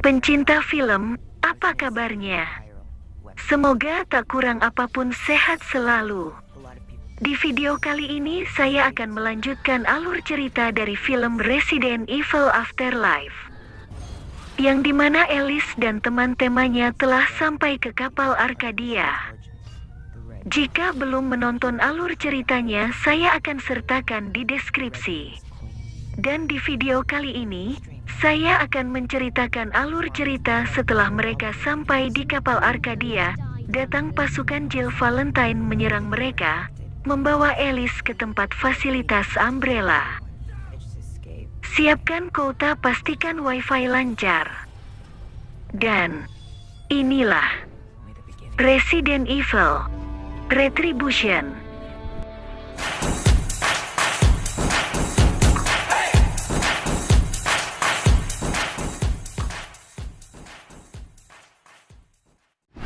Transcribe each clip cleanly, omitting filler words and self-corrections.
Pencinta film, apa kabarnya? Semoga tak kurang apapun sehat selalu. Di video kali ini saya akan melanjutkan alur cerita dari film Resident Evil Afterlife, yang dimana Alice dan teman-temannya telah sampai ke kapal Arcadia. Jika belum menonton alur ceritanya, saya akan sertakan di deskripsi. Dan di video kali ini, saya akan menceritakan alur cerita setelah mereka sampai di kapal Arcadia. Datang pasukan Jill Valentine menyerang mereka, membawa Alice ke tempat fasilitas Umbrella. Siapkan kuota, pastikan wifi lancar. Dan inilah Resident Evil Retribution.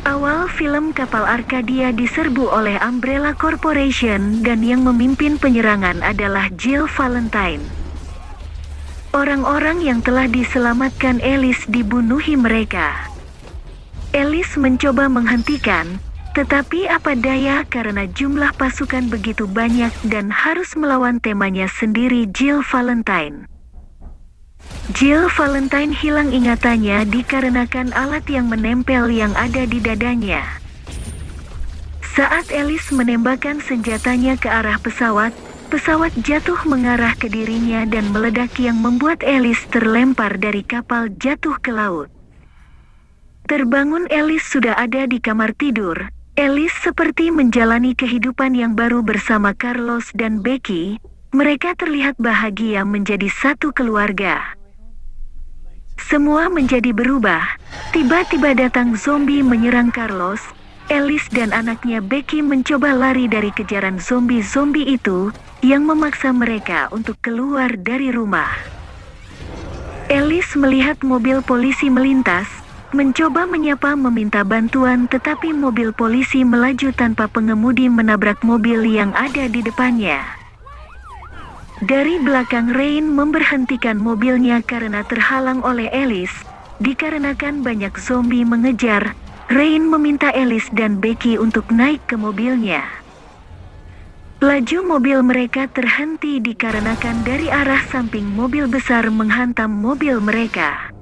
Awal film kapal Arcadia diserbu oleh Umbrella Corporation dan yang memimpin penyerangan adalah Jill Valentine. Orang-orang yang telah diselamatkan Alice dibunuhi mereka. Alice mencoba menghentikan, tetapi apa daya karena jumlah pasukan begitu banyak dan harus melawan temannya sendiri, Jill Valentine. Jill Valentine hilang ingatannya dikarenakan alat yang menempel yang ada di dadanya. Saat Alice menembakkan senjatanya ke arah pesawat, pesawat jatuh mengarah ke dirinya dan meledak yang membuat Alice terlempar dari kapal jatuh ke laut. Terbangun Alice sudah ada di kamar tidur. Alice seperti menjalani kehidupan yang baru bersama Carlos dan Becky. Mereka terlihat bahagia menjadi satu keluarga. Semua menjadi berubah. Tiba-tiba datang zombie menyerang Carlos. Alice dan anaknya Becky mencoba lari dari kejaran zombie-zombie itu, yang memaksa mereka untuk keluar dari rumah. Alice melihat mobil polisi melintas, mencoba menyapa meminta bantuan, tetapi mobil polisi melaju tanpa pengemudi menabrak mobil yang ada di depannya. Dari belakang, Rain memberhentikan mobilnya karena terhalang oleh Alice. Dikarenakan banyak zombie mengejar, Rain meminta Alice dan Becky untuk naik ke mobilnya. Laju mobil mereka terhenti dikarenakan dari arah samping mobil besar menghantam mobil mereka.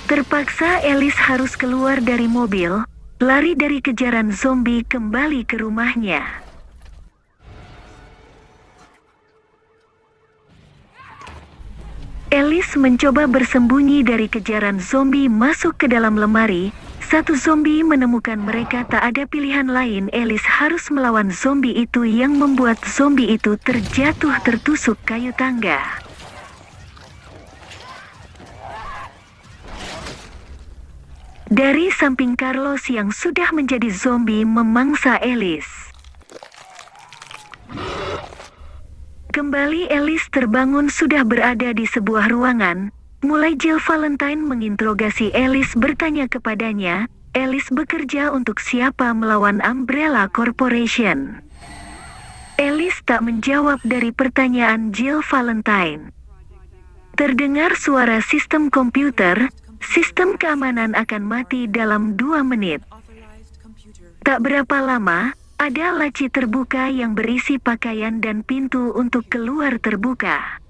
Terpaksa Alice harus keluar dari mobil, lari dari kejaran zombie kembali ke rumahnya. Alice mencoba bersembunyi dari kejaran zombie masuk ke dalam lemari. Satu zombie menemukan mereka, tak ada pilihan lain. Alice harus melawan zombie itu yang membuat zombie itu terjatuh tertusuk kayu tangga. Dari samping, Carlos yang sudah menjadi zombie memangsa Alice. Kembali Alice terbangun sudah berada di sebuah ruangan. Mulai Jill Valentine menginterogasi Alice, bertanya kepadanya, Alice bekerja untuk siapa melawan Umbrella Corporation? Alice tak menjawab dari pertanyaan Jill Valentine. Terdengar suara sistem komputer, sistem keamanan akan mati dalam 2 menit. Tak berapa lama, ada laci terbuka yang berisi pakaian dan pintu untuk keluar terbuka.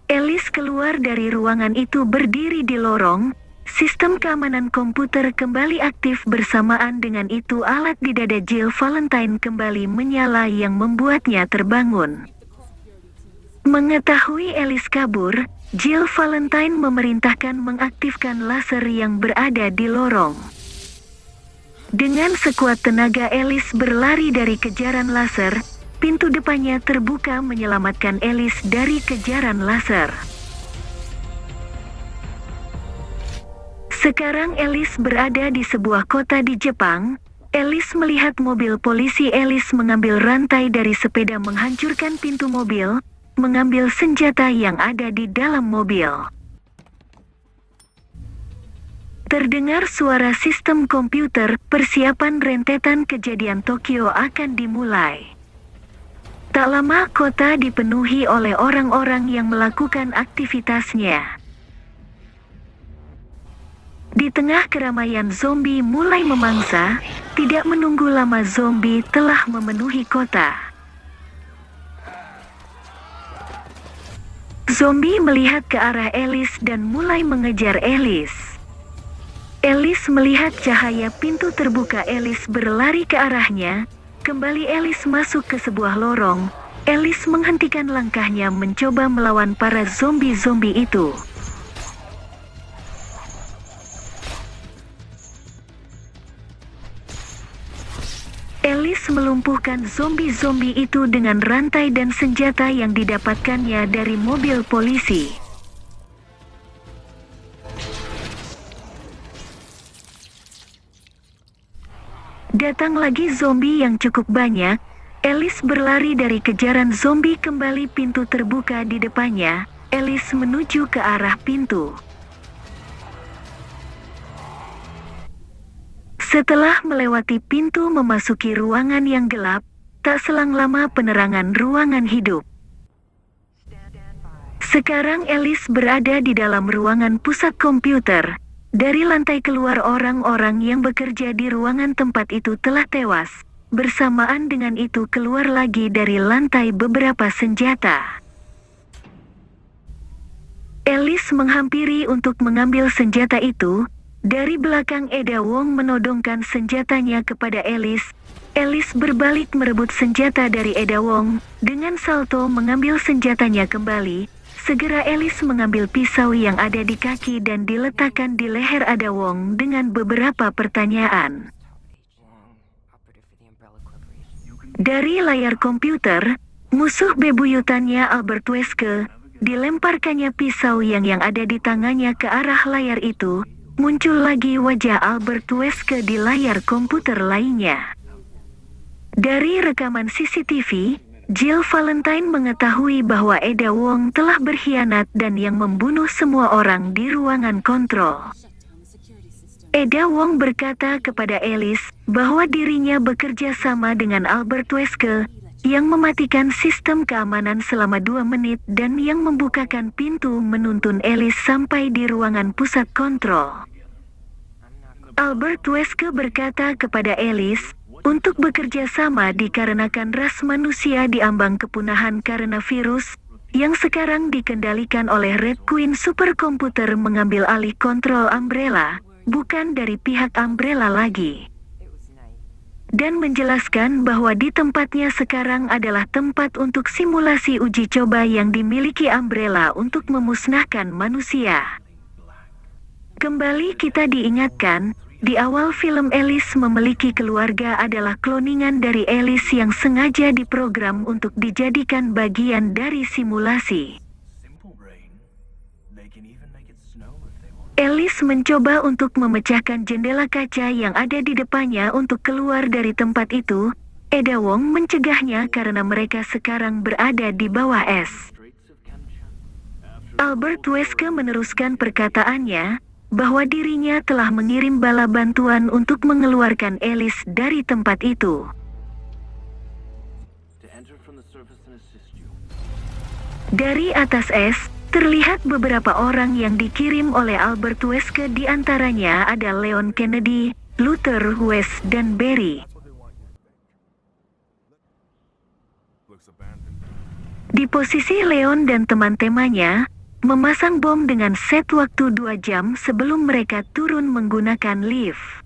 Alice keluar dari ruangan itu, berdiri di lorong. Sistem keamanan komputer kembali aktif, bersamaan dengan itu alat di dada Jill Valentine kembali menyala yang membuatnya terbangun. Mengetahui Alice kabur, Jill Valentine memerintahkan mengaktifkan laser yang berada di lorong. Dengan sekuat tenaga Alice berlari dari kejaran laser. Pintu depannya terbuka menyelamatkan Alice dari kejaran laser. Sekarang Alice berada di sebuah kota di Jepang. Alice melihat mobil polisi. Alice mengambil rantai dari sepeda, menghancurkan pintu mobil, mengambil senjata yang ada di dalam mobil. Terdengar suara sistem komputer, persiapan rentetan kejadian Tokyo akan dimulai. Tak lama kota dipenuhi oleh orang-orang yang melakukan aktivitasnya. Di tengah keramaian zombie mulai memangsa, tidak menunggu lama zombie telah memenuhi kota. Zombie melihat ke arah Alice dan mulai mengejar Alice. Alice melihat cahaya pintu terbuka. Alice berlari ke arahnya. Kembali Alice masuk ke sebuah lorong. Alice menghentikan langkahnya mencoba melawan para zombie-zombie itu. Alice melumpuhkan zombie-zombie itu dengan rantai dan senjata yang didapatkannya dari mobil polisi. Datang lagi zombie yang cukup banyak. Alice berlari dari kejaran zombie. Kembali pintu terbuka di depannya. Alice menuju ke arah pintu. Setelah melewati pintu memasuki ruangan yang gelap, tak selang lama penerangan ruangan hidup. Sekarang Alice berada di dalam ruangan pusat komputer. Dari lantai keluar orang-orang yang bekerja di ruangan tempat itu telah tewas. Bersamaan dengan itu keluar lagi dari lantai beberapa senjata. Alice menghampiri untuk mengambil senjata itu. Dari belakang Eda Wong menodongkan senjatanya kepada Alice. Alice berbalik merebut senjata dari Eda Wong. Dengan salto mengambil senjatanya kembali. Segera Alice mengambil pisau yang ada di kaki dan diletakkan di leher Eda Wong dengan beberapa pertanyaan. Dari layar komputer, musuh bebuyutannya Albert Wesker, dilemparkannya pisau yang ada di tangannya ke arah layar itu. Muncul lagi wajah Albert Wesker di layar komputer lainnya. Dari rekaman CCTV, Jill Valentine mengetahui bahwa Eda Wong telah berkhianat dan yang membunuh semua orang di ruangan kontrol. Eda Wong berkata kepada Alice bahwa dirinya bekerja sama dengan Albert Wesker yang mematikan sistem keamanan selama 2 menit dan yang membukakan pintu menuntun Alice sampai di ruangan pusat kontrol. Albert Wesker berkata kepada Alice untuk bekerja sama dikarenakan ras manusia diambang kepunahan karena virus yang sekarang dikendalikan oleh Red Queen superkomputer mengambil alih kontrol Umbrella, bukan dari pihak Umbrella lagi. Dan menjelaskan bahwa di tempatnya sekarang adalah tempat untuk simulasi uji coba yang dimiliki Umbrella untuk memusnahkan manusia. Kembali kita diingatkan, di awal film Alice memiliki keluarga adalah kloningan dari Alice yang sengaja diprogram untuk dijadikan bagian dari simulasi. Alice mencoba untuk memecahkan jendela kaca yang ada di depannya untuk keluar dari tempat itu. Eda Wong mencegahnya karena mereka sekarang berada di bawah es. Albert Wesker meneruskan perkataannya, bahwa dirinya telah mengirim bala bantuan untuk mengeluarkan Alice dari tempat itu. Dari atas es, terlihat beberapa orang yang dikirim oleh Albert Wesker, di antaranya ada Leon Kennedy, Luther West, dan Barry. Di posisi Leon dan teman-temannya, memasang bom dengan set waktu 2 jam sebelum mereka turun menggunakan lift.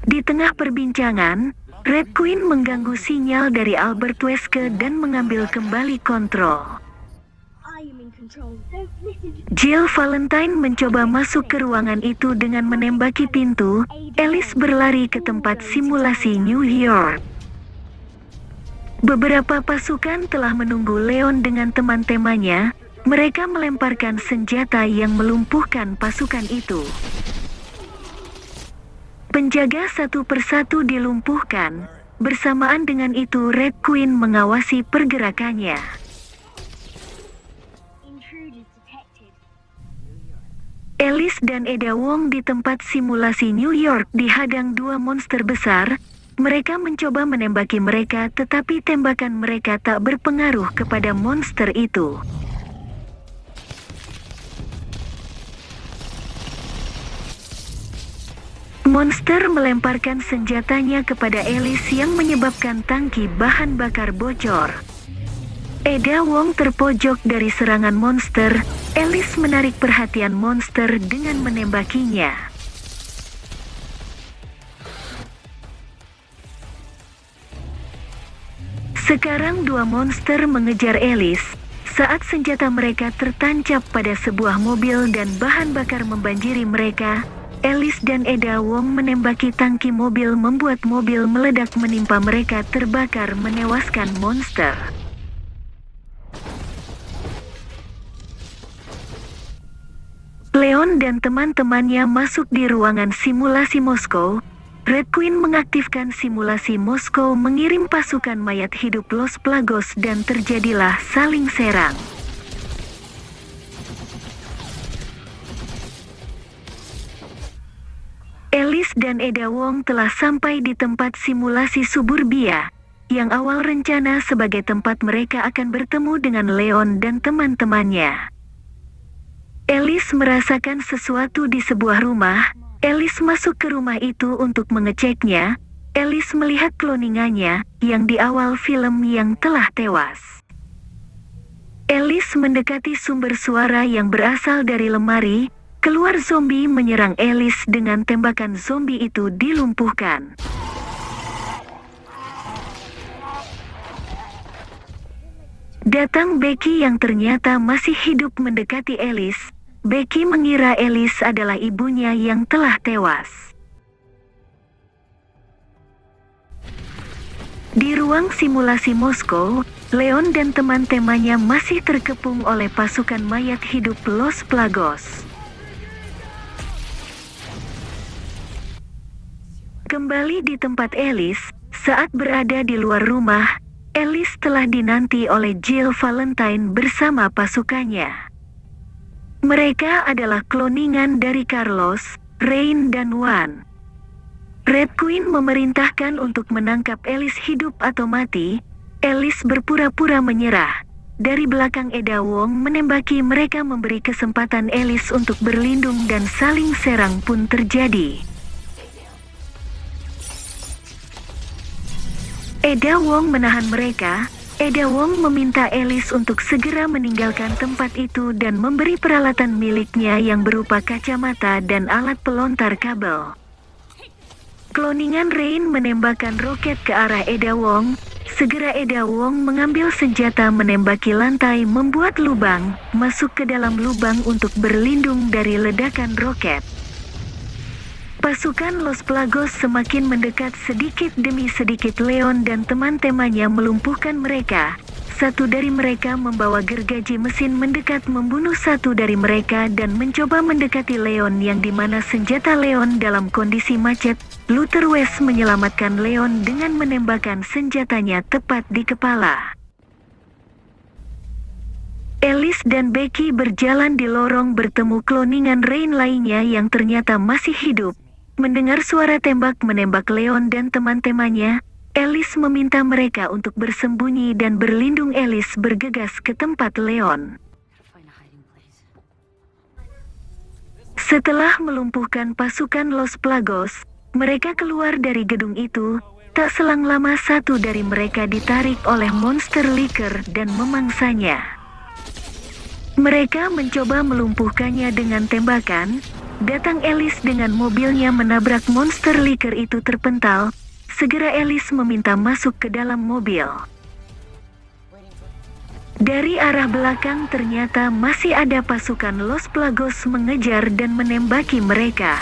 Di tengah perbincangan, Red Queen mengganggu sinyal dari Albert Wesker dan mengambil kembali kontrol. Jill Valentine mencoba masuk ke ruangan itu dengan menembaki pintu. Alice berlari ke tempat simulasi New York. Beberapa pasukan telah menunggu Leon dengan teman-temannya. Mereka melemparkan senjata yang melumpuhkan pasukan itu. Penjaga satu persatu dilumpuhkan. Bersamaan dengan itu Red Queen mengawasi pergerakannya. Alice dan Eda Wong di tempat simulasi New York dihadang 2 monster besar. Mereka mencoba menembaki mereka, tetapi tembakan mereka tak berpengaruh kepada monster itu. Monster melemparkan senjatanya kepada Alice yang menyebabkan tangki bahan bakar bocor. Eda Wong terpojok dari serangan monster. Alice menarik perhatian monster dengan menembakinya. Sekarang dua monster mengejar Alice. Saat senjata mereka tertancap pada sebuah mobil dan bahan bakar membanjiri mereka, Alice dan Eda Wong menembaki tangki mobil membuat mobil meledak menimpa mereka terbakar menewaskan monster. Leon dan teman-temannya masuk di ruangan simulasi Moskow. Red Queen mengaktifkan simulasi Moskow mengirim pasukan mayat hidup Los Plagos dan terjadilah saling serang. Alice dan Eda Wong telah sampai di tempat simulasi suburbia, yang awal rencana sebagai tempat mereka akan bertemu dengan Leon dan teman-temannya. Alice merasakan sesuatu di sebuah rumah. Alice masuk ke rumah itu untuk mengeceknya. Alice melihat kloningannya yang di awal film yang telah tewas. Alice mendekati sumber suara yang berasal dari lemari. Keluar zombie menyerang Alice dengan tembakan zombie itu dilumpuhkan. Datang Becky yang ternyata masih hidup mendekati Alice. Becky mengira Alice adalah ibunya yang telah tewas. Di ruang simulasi Moskow, Leon dan teman-temannya masih terkepung oleh pasukan mayat hidup Los Plagos. Kembali di tempat Alice, saat berada di luar rumah, Alice telah dinanti oleh Jill Valentine bersama pasukannya. Mereka adalah kloningan dari Carlos, Rain dan Wan. Red Queen memerintahkan untuk menangkap Alice hidup atau mati. Alice berpura-pura menyerah. Dari belakang Eda Wong menembaki mereka memberi kesempatan Alice untuk berlindung dan saling serang pun terjadi. Eda Wong menahan mereka. Eda Wong meminta Alice untuk segera meninggalkan tempat itu dan memberi peralatan miliknya yang berupa kacamata dan alat pelontar kabel. Kloningan Rain menembakkan roket ke arah Eda Wong. Segera Eda Wong mengambil senjata menembaki lantai membuat lubang, masuk ke dalam lubang untuk berlindung dari ledakan roket. Pasukan Los Plagos semakin mendekat sedikit demi sedikit. Leon dan teman-temannya melumpuhkan mereka. Satu dari mereka membawa gergaji mesin mendekat membunuh satu dari mereka dan mencoba mendekati Leon yang dimana senjata Leon dalam kondisi macet. Luther West menyelamatkan Leon dengan menembakkan senjatanya tepat di kepala. Alice dan Becky berjalan di lorong bertemu kloningan Rain lainnya yang ternyata masih hidup. Mendengar suara tembak menembak Leon dan teman-temannya, Alice meminta mereka untuk bersembunyi dan berlindung. Alice bergegas ke tempat Leon. Setelah melumpuhkan pasukan Los Plagos, mereka keluar dari gedung itu. Tak selang lama satu dari mereka ditarik oleh monster liker dan memangsanya. Mereka mencoba melumpuhkannya dengan tembakan. Datang Alice dengan mobilnya menabrak monster liker itu terpental. Segera Alice meminta masuk ke dalam mobil. Dari arah belakang ternyata masih ada pasukan Los Plagos mengejar dan menembaki mereka.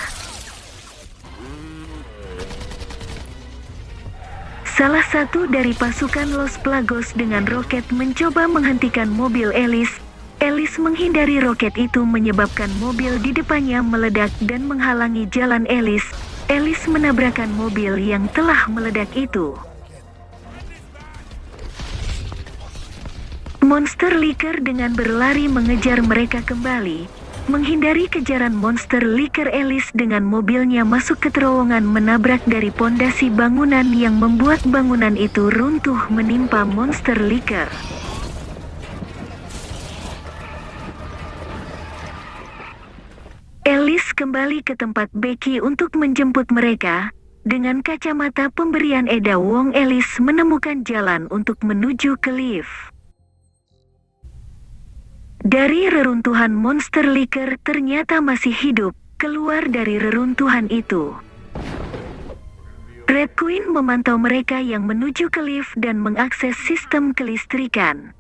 Salah satu dari pasukan Los Plagos dengan roket mencoba menghentikan mobil Alice. Alice menghindari roket itu menyebabkan mobil di depannya meledak dan menghalangi jalan Alice. Alice menabrakkan mobil yang telah meledak itu. Monster liker dengan berlari mengejar mereka kembali. Menghindari kejaran monster liker, Alice dengan mobilnya masuk ke terowongan menabrak dari pondasi bangunan yang membuat bangunan itu runtuh menimpa monster liker. Alice kembali ke tempat Becky untuk menjemput mereka. Dengan kacamata pemberian Eda Wong, Alice menemukan jalan untuk menuju ke lift. Dari reruntuhan monster liker ternyata masih hidup, keluar dari reruntuhan itu. Red Queen memantau mereka yang menuju ke lift dan mengakses sistem kelistrikan.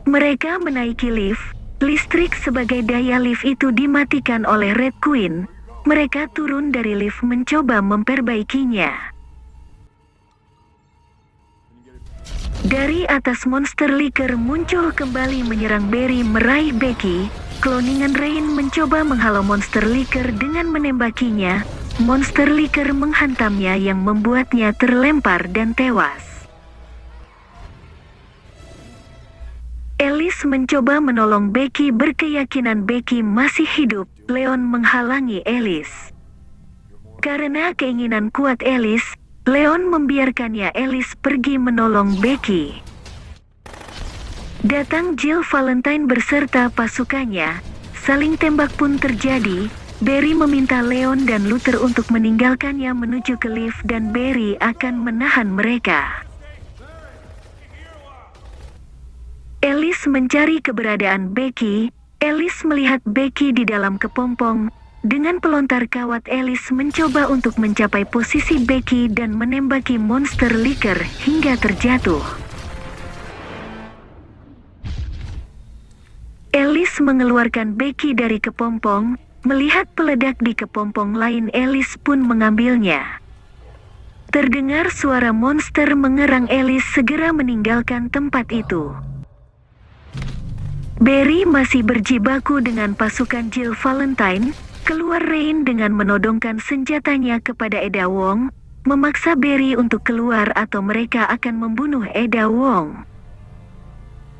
Mereka menaiki lift, listrik sebagai daya lift itu dimatikan oleh Red Queen. Mereka turun dari lift mencoba memperbaikinya. Dari atas monster liker muncul kembali menyerang Barry meraih Becky. Cloningan Rain mencoba menghalau monster liker dengan menembakinya. Monster liker menghantamnya yang membuatnya terlempar dan tewas. Alice mencoba menolong Becky berkeyakinan Becky masih hidup. Leon menghalangi Alice. Karena keinginan kuat Alice, Leon membiarkannya Alice pergi menolong Becky. Datang Jill Valentine beserta pasukannya, saling tembak pun terjadi. Barry meminta Leon dan Luther untuk meninggalkannya menuju ke lift dan Barry akan menahan mereka. Alice mencari keberadaan Becky. Alice melihat Becky di dalam kepompong. Dengan pelontar kawat, Alice mencoba untuk mencapai posisi Becky dan menembaki monster liker hingga terjatuh. Alice mengeluarkan Becky dari kepompong. Melihat peledak di kepompong lain, Alice pun mengambilnya. Terdengar suara monster mengerang. Alice segera meninggalkan tempat itu. Barry masih berjibaku dengan pasukan Jill Valentine. Keluar Rain dengan menodongkan senjatanya kepada Eda Wong, memaksa Barry untuk keluar atau mereka akan membunuh Eda Wong.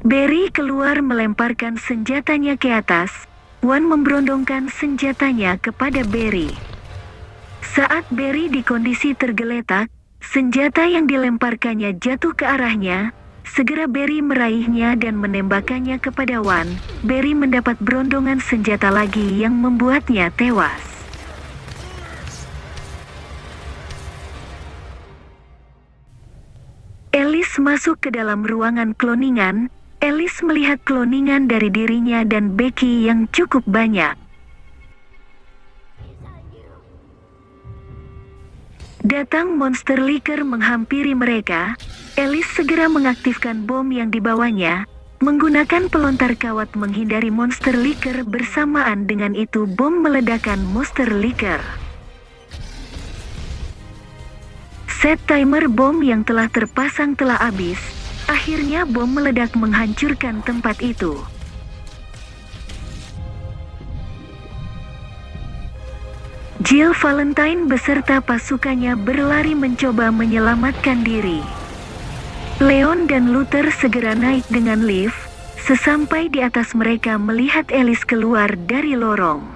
Barry keluar melemparkan senjatanya ke atas. Wan memberondongkan senjatanya kepada Barry. Saat Barry di kondisi tergeletak, senjata yang dilemparkannya jatuh ke arahnya. Segera Barry meraihnya dan menembakkannya kepada Wan. Barry mendapat berondongan senjata lagi yang membuatnya tewas. Alice masuk ke dalam ruangan kloningan. Alice melihat kloningan dari dirinya dan Becky yang cukup banyak. Datang monster liker menghampiri mereka. Alice segera mengaktifkan bom yang dibawanya. Menggunakan pelontar kawat menghindari monster liker, bersamaan dengan itu bom meledakkan monster liker. Set timer bom yang telah terpasang telah habis. Akhirnya bom meledak menghancurkan tempat itu. Jill Valentine beserta pasukannya berlari mencoba menyelamatkan diri. Leon dan Luther segera naik dengan lift. Sesampai di atas mereka melihat Alice keluar dari lorong.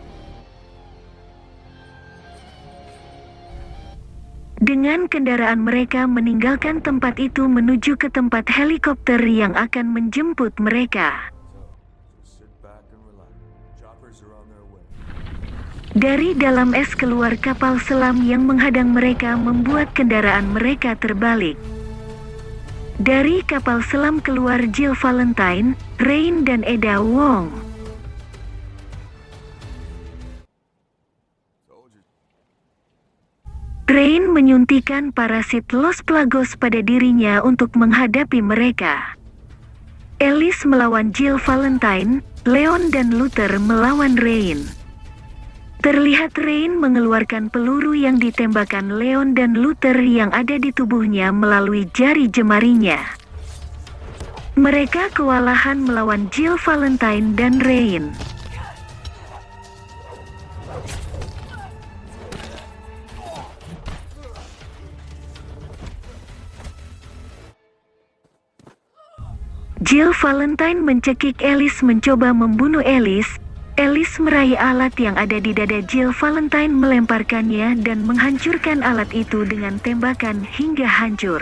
Dengan kendaraan mereka meninggalkan tempat itu menuju ke tempat helikopter yang akan menjemput mereka. Dari dalam es keluar kapal selam yang menghadang mereka membuat kendaraan mereka terbalik. Dari kapal selam keluar Jill Valentine, Rain dan Eda Wong. Rain menyuntikkan parasit Los Plagos pada dirinya untuk menghadapi mereka. Alice melawan Jill Valentine, Leon dan Luther melawan Rain. Terlihat Rain mengeluarkan peluru yang ditembakkan Leon dan Luther yang ada di tubuhnya melalui jari jemarinya. Mereka kewalahan melawan Jill Valentine dan Rain. Jill Valentine mencekik Alice mencoba membunuh Alice. Alice meraih alat yang ada di dada Jill Valentine, melemparkannya dan menghancurkan alat itu dengan tembakan hingga hancur.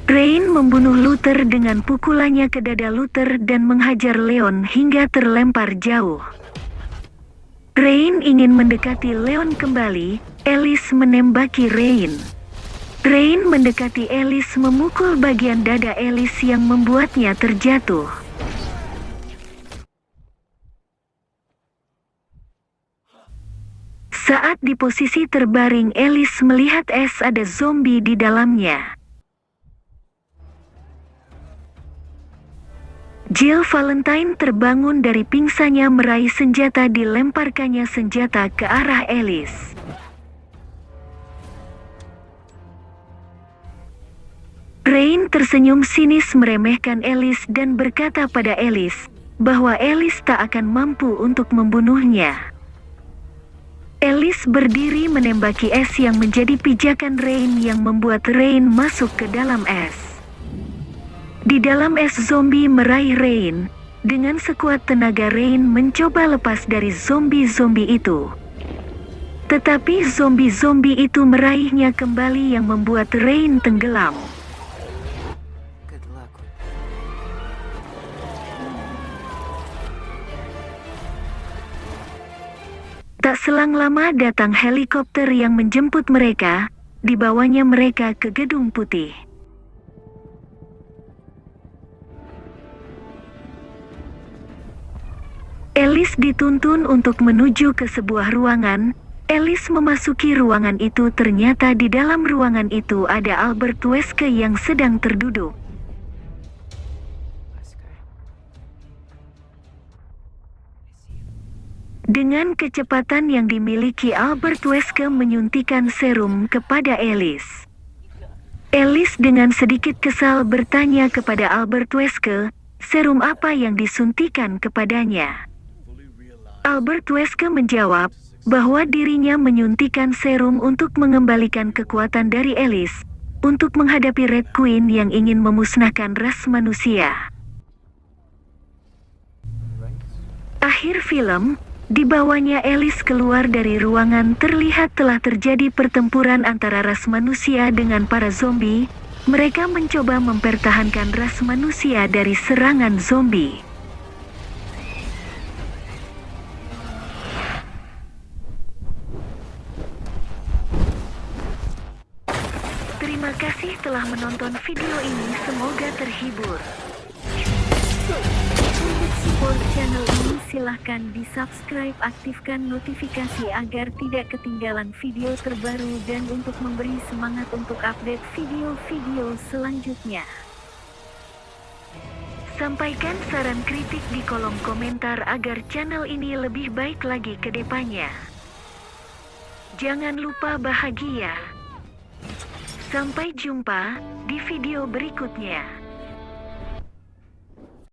Rain membunuh Luther dengan pukulannya ke dada Luther dan menghajar Leon hingga terlempar jauh. Rain ingin mendekati Leon kembali. Alice menembaki Rain. Rain mendekati Alice, memukul bagian dada Alice yang membuatnya terjatuh. Saat di posisi terbaring, Alice melihat ada zombie di dalamnya. Jill Valentine terbangun dari pingsannya, meraih senjata, dilemparkannya senjata ke arah Alice. Rain tersenyum sinis meremehkan Alice dan berkata pada Alice bahwa Alice tak akan mampu untuk membunuhnya. Alice berdiri menembaki yang menjadi pijakan Rain yang membuat Rain masuk ke dalam Di dalam zombie meraih Rain. Dengan sekuat tenaga Rain mencoba lepas dari zombie-zombie itu. Tetapi zombie-zombie itu meraihnya kembali yang membuat Rain tenggelam. Tak selang lama datang helikopter yang menjemput mereka. Dibawanya mereka ke Gedung Putih. Alice dituntun untuk menuju ke sebuah ruangan. Alice memasuki ruangan itu, ternyata di dalam ruangan itu ada Albert Wesker yang sedang terduduk. Dengan kecepatan yang dimiliki, Albert Wesker menyuntikkan serum kepada Alice. Alice dengan sedikit kesal bertanya kepada Albert Wesker, serum apa yang disuntikan kepadanya. Albert Wesker menjawab bahwa dirinya menyuntikkan serum untuk mengembalikan kekuatan dari Alice untuk menghadapi Red Queen yang ingin memusnahkan ras manusia. Akhir film, dibawanya Alice keluar dari ruangan, terlihat telah terjadi pertempuran antara ras manusia dengan para zombie. Mereka mencoba mempertahankan ras manusia dari serangan zombie. Terima kasih telah menonton video ini, semoga terhibur. Untuk support channel ini silahkan di subscribe, aktifkan notifikasi agar tidak ketinggalan video terbaru dan untuk memberi semangat untuk update video-video selanjutnya. Sampaikan saran kritik di kolom komentar agar channel ini lebih baik lagi ke depannya. Jangan lupa bahagia. Sampai jumpa di video berikutnya.